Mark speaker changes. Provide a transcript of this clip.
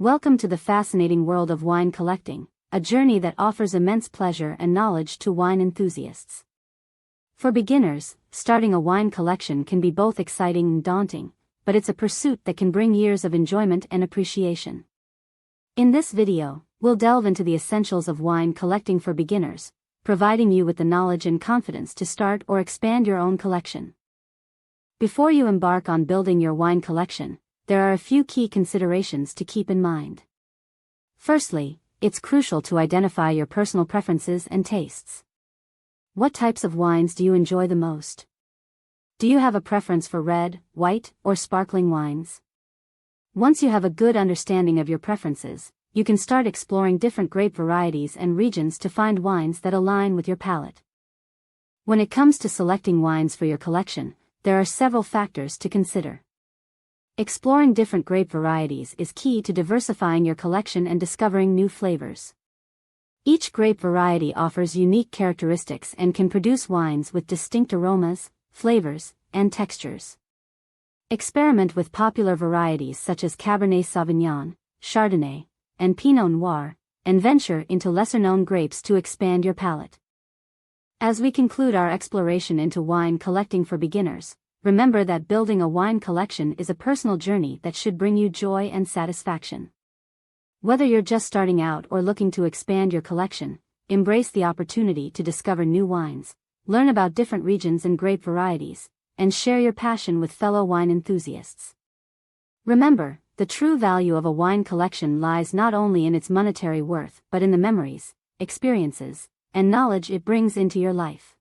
Speaker 1: Welcome to the fascinating world of wine collecting, a journey that offers immense pleasure and knowledge to wine enthusiasts. For beginners, starting a wine collection can be both exciting and daunting, but it's a pursuit that can bring years of enjoyment and appreciation. In this video, we'll delve into the essentials of wine collecting for beginners, providing you with the knowledge and confidence to start or expand your own collection. Before you embark on building your wine collection, there are a few key considerations to keep in mind. Firstly, it's crucial to identify your personal preferences and tastes. What types of wines do you enjoy the most? Do you have a preference for red, white, or sparkling wines? Once you have a good understanding of your preferences, you can start exploring different grape varieties and regions to find wines that align with your palate. When it comes to selecting wines for your collection, there are several factors to consider. Exploring different grape varieties is key to diversifying your collection and discovering new flavors. Each grape variety offers unique characteristics and can produce wines with distinct aromas, flavors, and textures. Experiment with popular varieties such as Cabernet Sauvignon, Chardonnay, and Pinot Noir, and venture into lesser-known grapes to expand your palate. As we conclude our exploration into wine collecting for beginners, remember that building a wine collection is a personal journey that should bring you joy and satisfaction. Whether you're just starting out or looking to expand your collection, embrace the opportunity to discover new wines, learn about different regions and grape varieties, and share your passion with fellow wine enthusiasts. Remember, the true value of a wine collection lies not only in its monetary worth but in the memories, experiences, and knowledge it brings into your life.